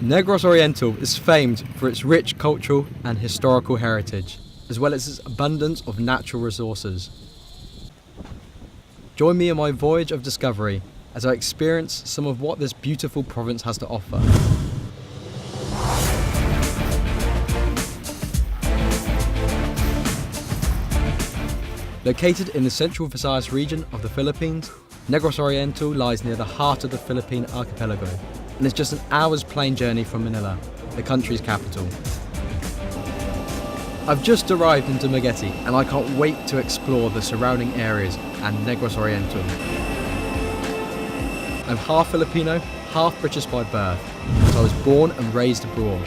Negros Oriental is famed for its rich cultural and historical heritage, as well as its abundance of natural resources. Join me on my voyage of discovery as I experience some of what this beautiful province has to offer. Located in the central Visayas region of the Philippines, Negros Oriental lies near the heart of the Philippine archipelago and is just an hour's plane journey from Manila, the country's capital. I've just arrived in Dumaguete and I can't wait to explore the surrounding areas and Negros Oriental. I'm half Filipino, half British by birth, so I was born and raised abroad.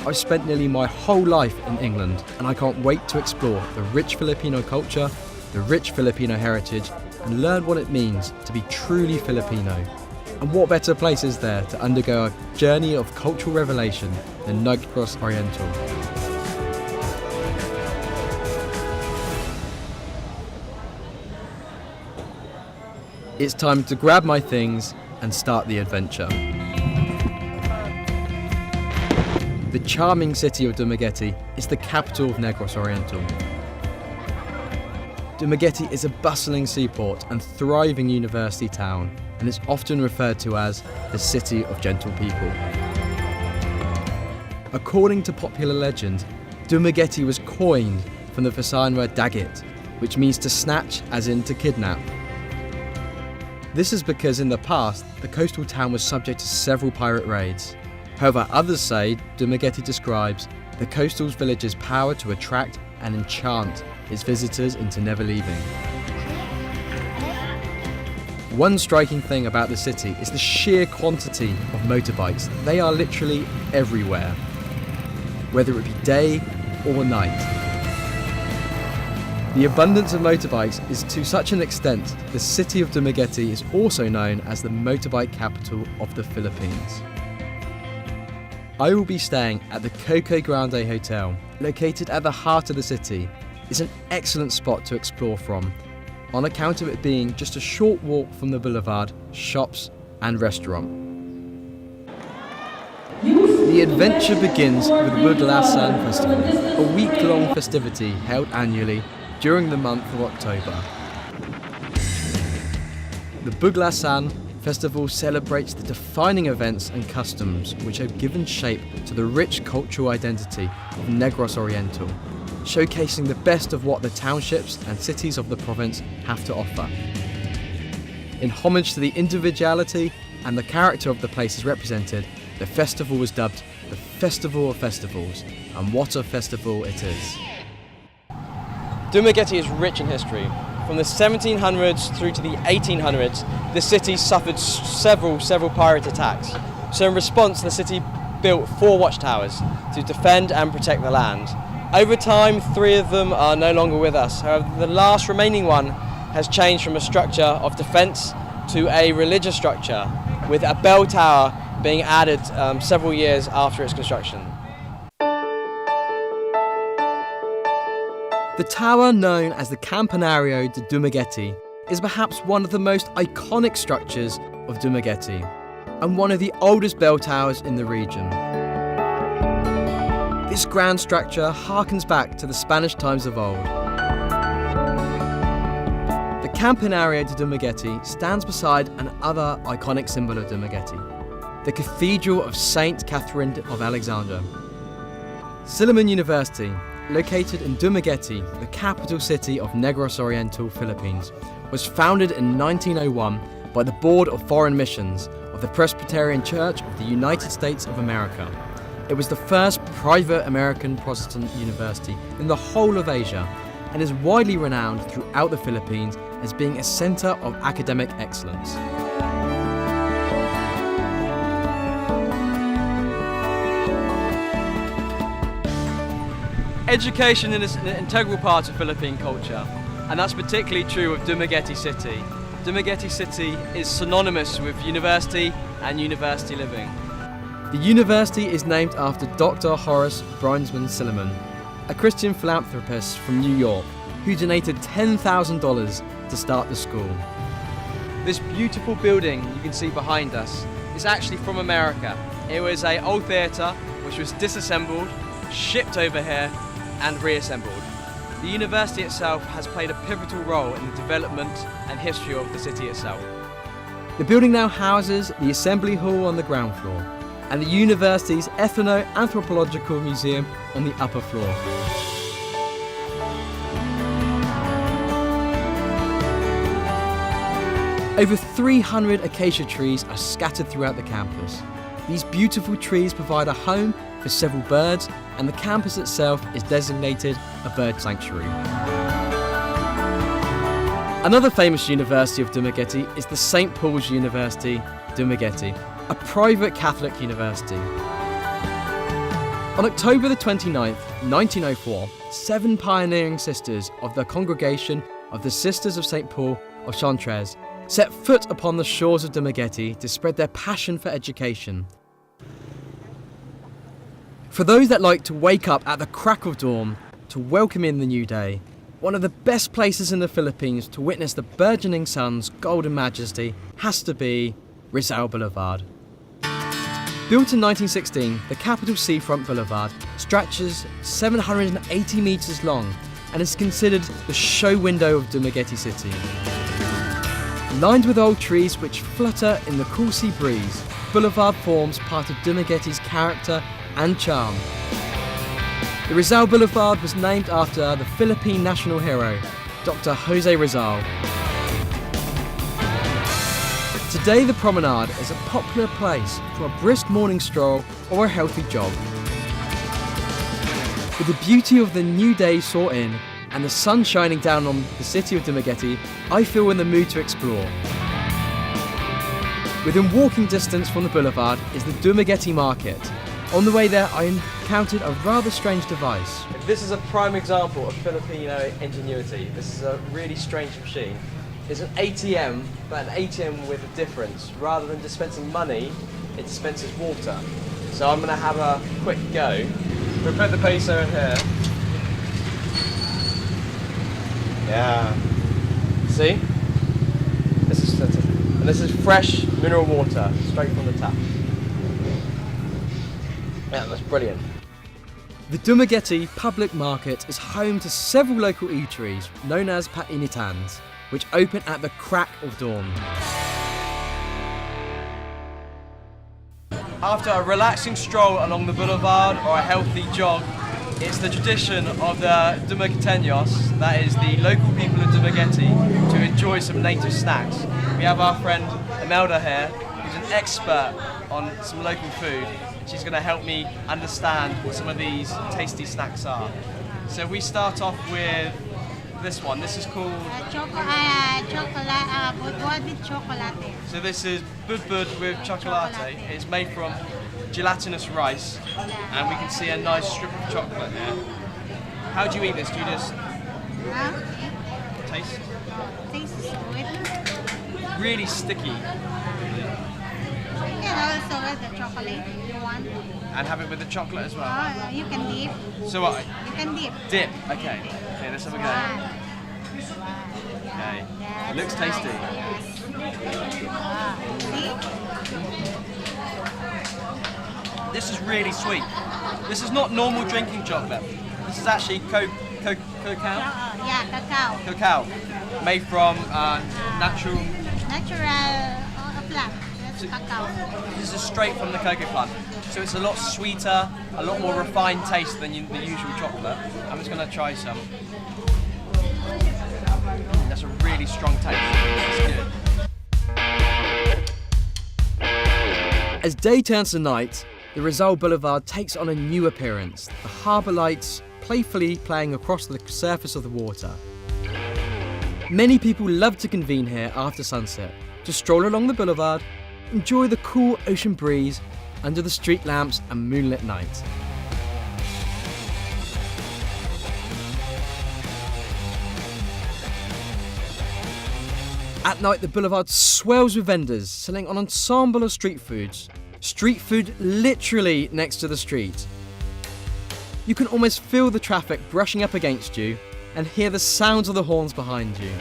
I've spent nearly my whole life in England and I can't wait to explore the rich Filipino culture, the rich Filipino heritage, and learn what it means to be truly Filipino. And what better place is there to undergo a journey of cultural revelation than Negros Oriental? It's time to grab my things and start the adventure. The charming city of Dumaguete is the capital of Negros Oriental. Dumaguete is a bustling seaport and thriving university town, and is often referred to as the City of Gentle People. According to popular legend, Dumaguete was coined from the Visayan word dagit, which means to snatch as in to kidnap. This is because in the past, the coastal town was subject to several pirate raids. However, others say Dumaguete describes the coastal village's power to attract and enchant its visitors into never leaving. One striking thing about the city is the sheer quantity of motorbikes. They are literally everywhere, whether it be day or night. The abundance of motorbikes is to such an extent the city of Dumaguete is also known as the motorbike capital of the Philippines. I will be staying at the Coco Grande Hotel, located at the heart of the city. It's an excellent spot to explore from, on account of it being just a short walk from the boulevard, shops and restaurant. The adventure begins with the Buglasan Festival, a week-long festivity held annually during the month of October. The Buglasan Festival celebrates the defining events and customs which have given shape to the rich cultural identity of Negros Oriental, showcasing the best of what the townships and cities of the province have to offer. In homage to the individuality and the character of the places represented, the festival was dubbed the Festival of Festivals, and what a festival it is. Dumaguete is rich in history. From the 1700s through to the 1800s, the city suffered several pirate attacks. So in response, the city built 4 watchtowers to defend and protect the land. Over time, 3 of them are no longer with us. However, the last remaining one has changed from a structure of defence to a religious structure, with a bell tower being added several years after its construction. The tower, known as the Campanario de Dumaguete, is perhaps one of the most iconic structures of Dumaguete, and one of the oldest bell towers in the region. This grand structure harkens back to the Spanish times of old. The Campanario de Dumaguete stands beside another iconic symbol of Dumaguete, the Cathedral of Saint Catherine of Alexandria. Silliman University, located in Dumaguete, the capital city of Negros Oriental, Philippines, was founded in 1901 by the Board of Foreign Missions of the Presbyterian Church of the United States of America. It was the first private American Protestant university in the whole of Asia and is widely renowned throughout the Philippines as being a center of academic excellence. Education is an integral part of Philippine culture, and that's particularly true of Dumaguete City. Dumaguete City is synonymous with university and university living. The university is named after Dr. Horace Brinsman Silliman, a Christian philanthropist from New York who donated $10,000 to start the school. This beautiful building you can see behind us is actually from America. It was an old theatre which was disassembled, shipped over here and reassembled. The university itself has played a pivotal role in the development and history of the city itself. The building now houses the Assembly Hall on the ground floor and the university's Ethno-Anthropological Museum on the upper floor. Over 300 acacia trees are scattered throughout the campus. These beautiful trees provide a home for several birds, and the campus itself is designated a bird sanctuary. Another famous university of Dumaguete is the St. Paul's University, Dumaguete, a private Catholic university. On October the 29th, 1904, 7 pioneering sisters of the Congregation of the Sisters of St. Paul of Chantres set foot upon the shores of Dumaguete to spread their passion for education. For those that like to wake up at the crack of dawn to welcome in the new day, one of the best places in the Philippines to witness the burgeoning sun's golden majesty has to be Rizal Boulevard. Built in 1916, the capital seafront boulevard stretches 780 metres long and is considered the show window of Dumaguete City. Lined with old trees which flutter in the cool sea breeze, Boulevard forms part of Dumaguete's character and charm. The Rizal Boulevard was named after the Philippine national hero, Dr. Jose Rizal. Today the promenade is a popular place for a brisk morning stroll or a healthy jog. With the beauty of the new day sought in and the sun shining down on the city of Dumaguete, I feel in the mood to explore. Within walking distance from the boulevard is the Dumaguete Market. On the way there, I encountered a rather strange device. This is a prime example of Filipino ingenuity. This is a really strange machine. It's an ATM, but an ATM with a difference. Rather than dispensing money, it dispenses water. So I'm going to have a quick go. We'll put the peso in here. Yeah. See? This is fresh mineral water, straight from the tap. Yeah, that's brilliant. The Dumaguete Public Market is home to several local eateries, known as Painitans, which open at the crack of dawn. After a relaxing stroll along the boulevard or a healthy jog, it's the tradition of the Dumagueteños, that is the local people of Dumaguete, to enjoy some native snacks. We have our friend Imelda here, who's an expert on some local food. She's going to help me understand what some of these tasty snacks are. So we start off with this one. This is called budbud with chocolate. So this is budbud with chocolate. It's made from gelatinous rice, and we can see a nice strip of chocolate here. How do you eat this? Do you just taste? Tastes good. Really sticky. You can also with the chocolate if you want. And have it with the chocolate as well? Oh, you can dip. So what? You can dip. Dip, okay. Okay, let's have a go. Okay. Yes, It looks tasty. Yes. See? This is really sweet. This is not normal drinking chocolate. This is actually cacao. Yeah, cacao. Cacao. Made from natural... Natural plant. That's cacao. This is straight from the cocoa plant. So it's a lot sweeter, a lot more refined taste than the usual chocolate. I'm just going to try some. That's a really strong taste. That's good. As day turns to night, the Rizal Boulevard takes on a new appearance. The harbour lights playfully playing across the surface of the water. Many people love to convene here after sunset, to stroll along the boulevard, enjoy the cool ocean breeze under the street lamps and moonlit night. At night, the boulevard swells with vendors selling an ensemble of street foods. Street food literally next to the street. You can almost feel the traffic brushing up against you and hear the sounds of the horns behind you.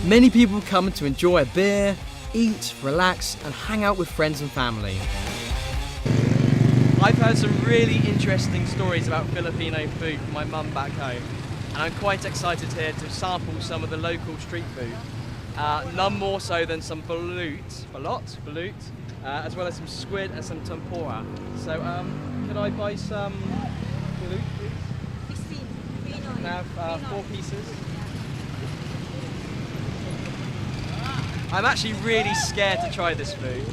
Many people come to enjoy a beer, eat, relax, and hang out with friends and family. I've heard some really interesting stories about Filipino food from my mum back home, and I'm quite excited here to sample some of the local street food. None more so than some balut, as well as some squid and some tempura. So, could I buy some balut, please? 16. Can I have 4 pieces? I'm actually really scared to try this food.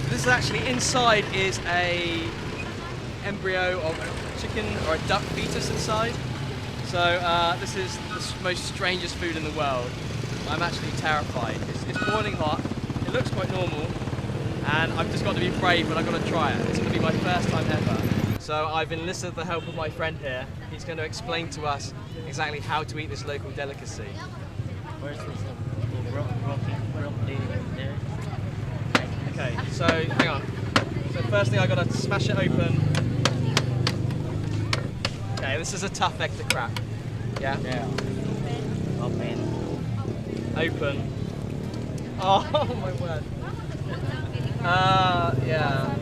This is actually, inside is a embryo of a chicken or a duck fetus inside. So this is the most strangest food in the world. I'm actually terrified. It's boiling hot, it looks quite normal, and I've just got to be brave when I've got to try it. It's going to be my first time ever. So I've enlisted the help of my friend here. He's going to explain to us exactly how to eat this local delicacy. First is broccoli there. Okay, so hang on. So first thing I got to smash it open. Okay, this is a tough egg to crack. Yeah? Yeah. Open. Open. Oh my word. Yeah.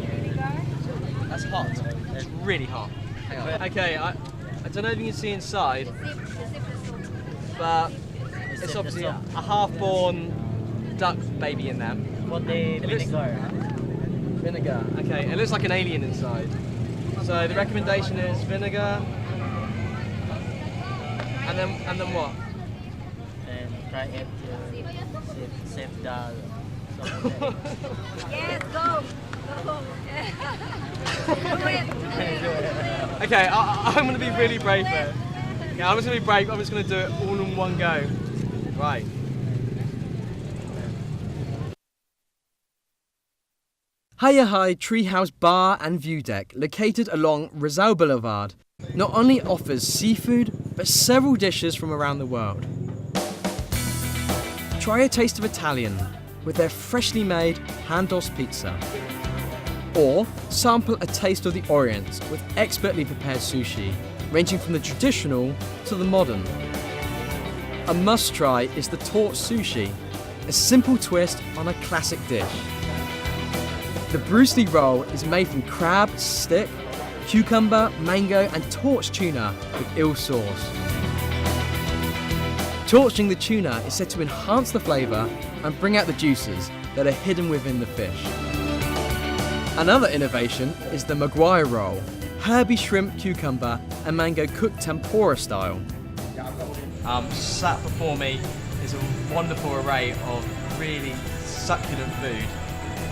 That's hot. It's really hot. Hang on. Okay, I don't know if you can see inside, but it's obviously a half-born duck baby in there. What the vinegar? Vinegar. Okay, it looks like an alien inside. So the recommendation is vinegar, and then what? And try it to save the. Yes, go. Go. Do it. Okay, I'm going to be really brave here. Okay, I'm just going to be brave. I'm just going to do it all in one go. Right. Hiya High Treehouse Bar and View Deck, located along Rizal Boulevard, not only offers seafood, but several dishes from around the world. Try a taste of Italian with their freshly made hand-tossed pizza. Or sample a taste of the Orient with expertly prepared sushi, ranging from the traditional to the modern. A must-try is the torch sushi, a simple twist on a classic dish. The Bruce Lee roll is made from crab, stick, cucumber, mango and torched tuna with eel sauce. Torching the tuna is said to enhance the flavour and bring out the juices that are hidden within the fish. Another innovation is the Maguire roll, herby shrimp, cucumber and mango cooked tempura style. Sat before me is a wonderful array of really succulent food.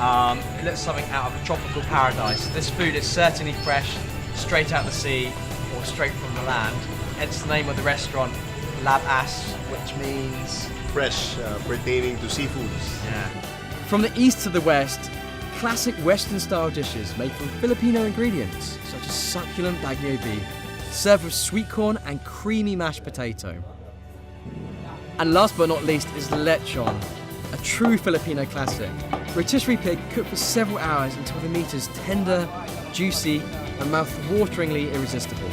It looks something out of a tropical paradise. This food is certainly fresh, straight out the sea or straight from the land. Hence the name of the restaurant, Lab As, which means fresh, pertaining to seafoods. yeah. From the east to the west, classic Western style dishes made from Filipino ingredients such as succulent Baguio beef, served with sweet corn and creamy mashed potato. And last but not least is lechon, a true Filipino classic. Rotisserie pig cooked for several hours until the meat is tender, juicy and mouth-wateringly irresistible.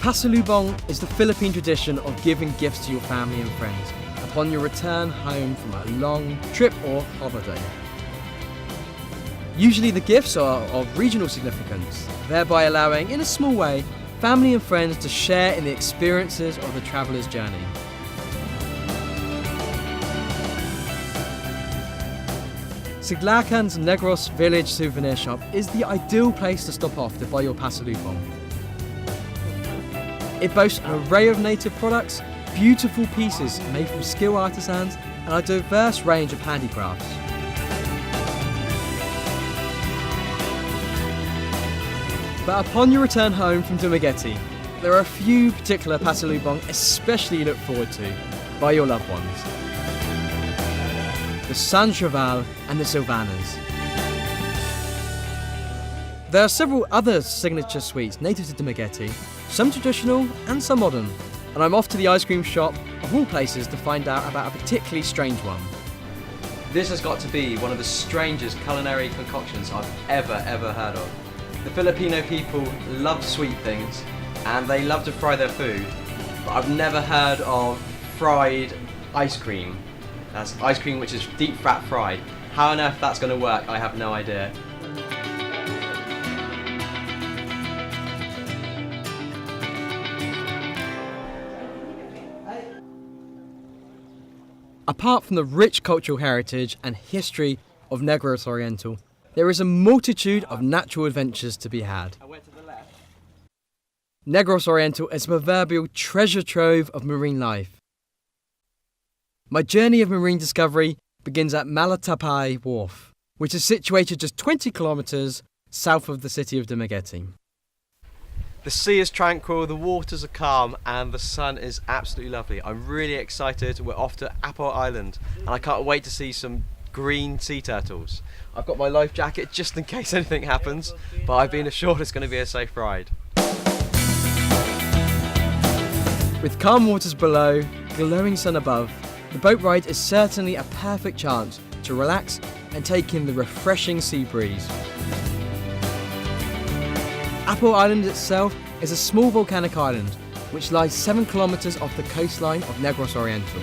Pasalubong is the Philippine tradition of giving gifts to your family and friends upon your return home from a long trip or holiday. Usually the gifts are of regional significance, thereby allowing, in a small way, family and friends to share in the experiences of the traveller's journey. Siglacan's Negros Village Souvenir Shop is the ideal place to stop off to buy your pasalubong. It boasts an array of native products, beautiful pieces made from skilled artisans, and a diverse range of handicrafts. But upon your return home from Dumaguete, there are a few particular pasalubong especially look forward to by your loved ones. The San Cheval and the Sylvanas. There are several other signature sweets native to Dumaguete, some traditional and some modern, and I'm off to the ice cream shop of all places to find out about a particularly strange one. This has got to be one of the strangest culinary concoctions I've ever heard of. The Filipino people love sweet things and they love to fry their food, but I've never heard of fried ice cream. That's ice cream which is deep fat fried. How on earth that's going to work, I have no idea. Apart from the rich cultural heritage and history of Negros Oriental, there is a multitude of natural adventures to be had. Negros Oriental is a proverbial treasure trove of marine life. My journey of marine discovery begins at Malatapay Wharf, which is situated just 20 kilometres south of the city of Dumaguete. The sea is tranquil, the waters are calm, and the sun is absolutely lovely. I'm really excited. We're off to Apple Island, and I can't wait to see some green sea turtles. I've got my life jacket just in case anything happens, but I've been assured it's going to be a safe ride. With calm waters below, glowing sun above, the boat ride is certainly a perfect chance to relax and take in the refreshing sea breeze. Apple Island itself is a small volcanic island which lies 7 kilometres off the coastline of Negros Oriental.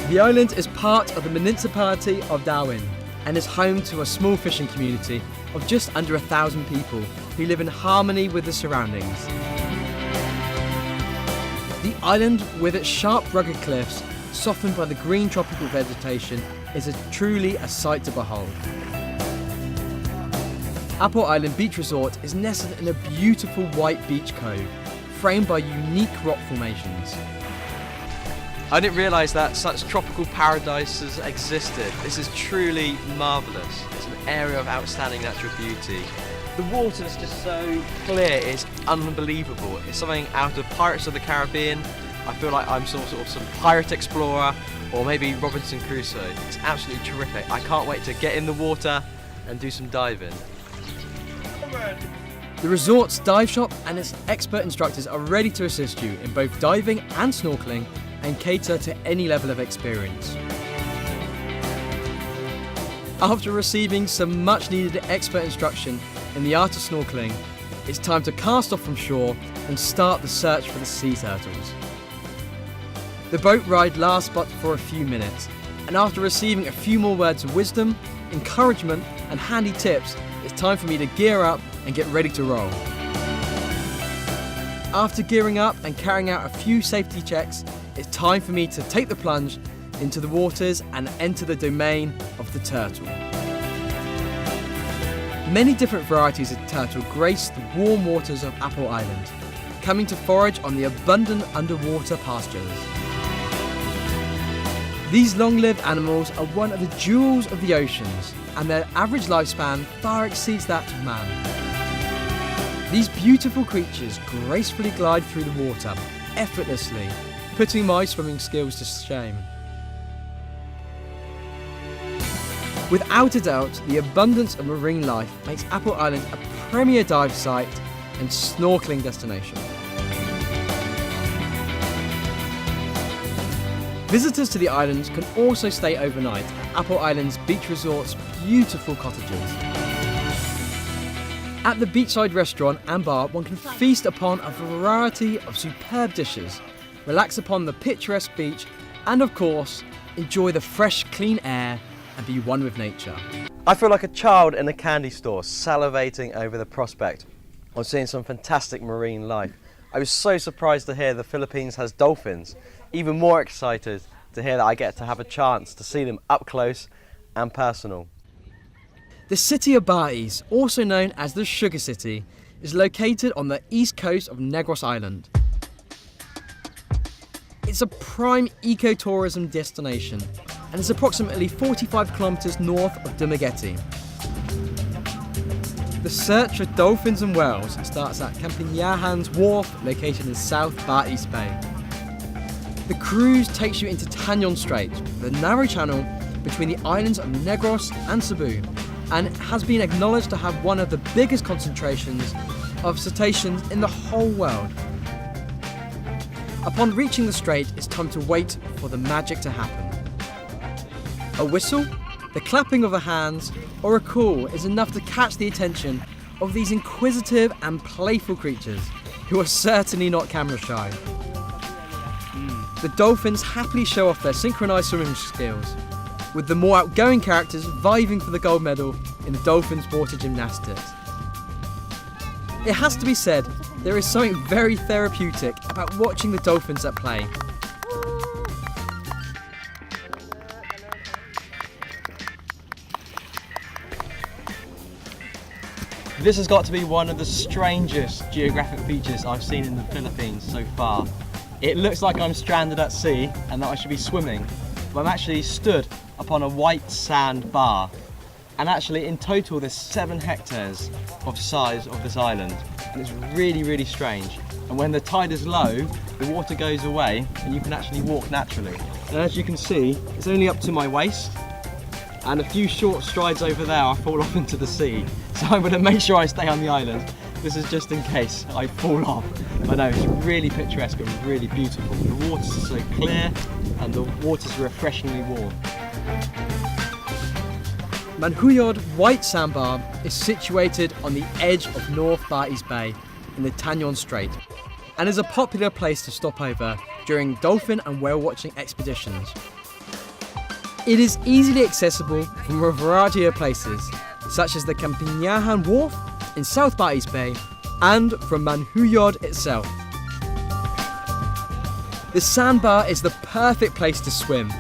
The island is part of the municipality of Darwin and is home to a small fishing community of just under 1,000 people who live in harmony with the surroundings. The island, with its sharp rugged cliffs, softened by the green tropical vegetation, is truly a sight to behold. Apple Island Beach Resort is nestled in a beautiful white beach cove, framed by unique rock formations. I didn't realise that such tropical paradises existed. This is truly marvellous. It's an area of outstanding natural beauty. The water is just so clear, it's unbelievable. It's something out of Pirates of the Caribbean. I feel like I'm some pirate explorer, or maybe Robinson Crusoe. It's absolutely terrific. I can't wait to get in the water and do some diving. The resort's dive shop and its expert instructors are ready to assist you in both diving and snorkeling and cater to any level of experience. After receiving some much needed expert instruction in the art of snorkeling, it's time to cast off from shore and start the search for the sea turtles. The boat ride lasts but for a few minutes, and after receiving a few more words of wisdom, encouragement and handy tips, it's time for me to gear up and get ready to roll. After gearing up and carrying out a few safety checks, it's time for me to take the plunge into the waters and enter the domain of the turtle. Many different varieties of turtle grace the warm waters of Apple Island, coming to forage on the abundant underwater pastures. These long-lived animals are one of the jewels of the oceans, and their average lifespan far exceeds that of man. These beautiful creatures gracefully glide through the water, effortlessly, putting my swimming skills to shame. Without a doubt, the abundance of marine life makes Apple Island a premier dive site and snorkeling destination. Visitors to the island can also stay overnight at Apple Island's beach resort's beautiful cottages. At the beachside restaurant and bar, one can feast upon a variety of superb dishes, relax upon the picturesque beach, and of course, enjoy the fresh, clean air and be one with nature. I feel like a child in a candy store, salivating over the prospect of seeing some fantastic marine life. I was so surprised to hear the Philippines has dolphins, even more excited to hear that I get to have a chance to see them up close and personal. The city of Bais, also known as the Sugar City, is located on the east coast of Negros Island. It's a prime ecotourism destination and is approximately 45 kilometres north of Dumaguete. The search for dolphins and whales starts at Campignahan's Wharf, located in South Bar East Bay. The cruise takes you into Tanyon Strait, the narrow channel between the islands of Negros and Cebu, and has been acknowledged to have one of the biggest concentrations of cetaceans in the whole world. Upon reaching the strait, it's time to wait for the magic to happen. A whistle, the clapping of the hands, or a call is enough to catch the attention of these inquisitive and playful creatures, who are certainly not camera shy. The dolphins happily show off their synchronised swimming skills, with the more outgoing characters vying for the gold medal in the dolphins' water gymnastics. It has to be said, there is something very therapeutic about watching the dolphins at play. This has got to be one of the strangest geographic features I've seen in the Philippines so far. It looks like I'm stranded at sea and that I should be swimming, but I'm actually stood upon a white sand bar. And actually in total there's 7 hectares of size of this island, and it's really, really strange. And when the tide is low, the water goes away and you can actually walk naturally. And as you can see, it's only up to my waist, and a few short strides over there I fall off into the sea. So I'm going to make sure I stay on the island. This is just in case I fall off. But no, it's really picturesque and really beautiful. The waters are so clear and the waters are refreshingly warm. Manhuyod White Sandbar is situated on the edge of North Bar East Bay in the Tanyon Strait, and is a popular place to stop over during dolphin and whale watching expeditions. It is easily accessible from a variety of places, such as the Campignahan Wharf in South Bar East Bay and from Manhuyod itself. The sandbar is the perfect place to swim,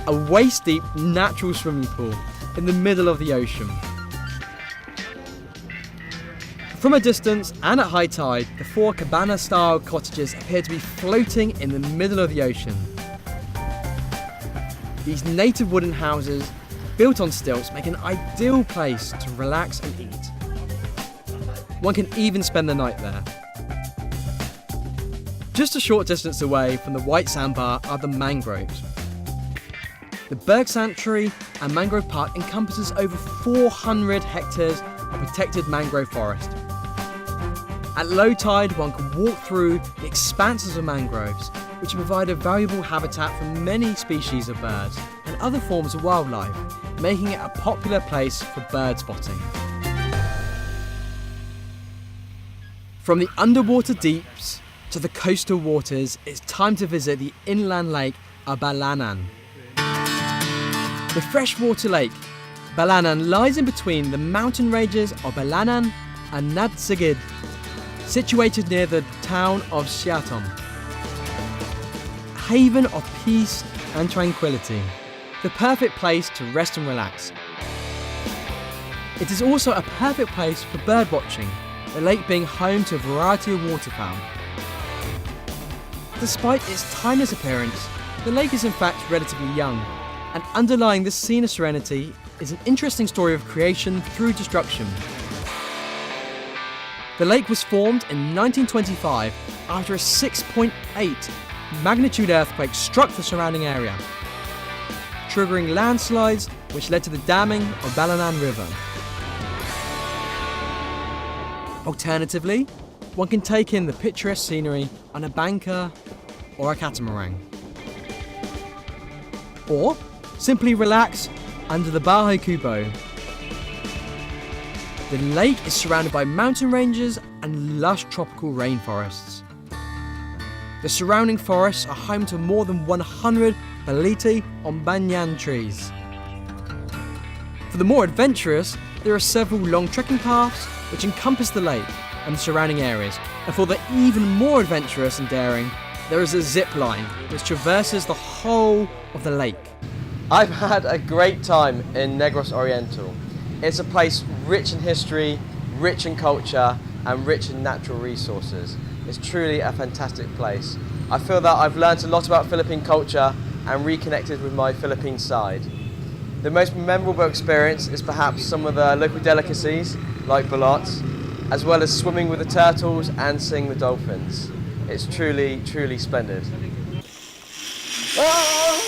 a waist-deep natural swimming pool in the middle of the ocean. From a distance and at high tide, the 4 cabana-style cottages appear to be floating in the middle of the ocean. These native wooden houses, built on stilts, make an ideal place to relax and eat. One can even spend the night there. Just a short distance away from the White Sandbar are the mangroves. The Berg Sanctuary and Mangrove Park encompasses over 400 hectares of protected mangrove forest. At low tide, one can walk through the expanses of mangroves, which provide a valuable habitat for many species of birds and other forms of wildlife, making it a popular place for bird spotting. From the underwater deeps to the coastal waters, it's time to visit the inland lake of Balanan. The freshwater lake, Balanan, lies in between the mountain ranges of Balanan and Nadsigid, situated near the town of Siatom. A haven of peace and tranquility, the perfect place to rest and relax. It is also a perfect place for bird watching, the lake being home to a variety of waterfowl. Despite its timeless appearance, the lake is in fact relatively young, and underlying this scene of serenity is an interesting story of creation through destruction. The lake was formed in 1925 after a 6.8 magnitude earthquake struck the surrounding area, triggering landslides which led to the damming of Balanan River. Alternatively, one can take in the picturesque scenery on a banca or a catamaran. Or simply relax under the Bahay Kubo. The lake is surrounded by mountain ranges and lush tropical rainforests. The surrounding forests are home to more than 100 Baliti on banyan trees. For the more adventurous, there are several long trekking paths which encompass the lake and the surrounding areas. And for the even more adventurous and daring, there is a zip line which traverses the whole of the lake. I've had a great time in Negros Oriental. It's a place rich in history, rich in culture, and rich in natural resources. It's truly a fantastic place. I feel that I've learned a lot about Philippine culture and reconnected with my Philippine side. The most memorable experience is perhaps some of the local delicacies, like bulots, as well as swimming with the turtles and seeing the dolphins. It's truly, truly splendid. Oh!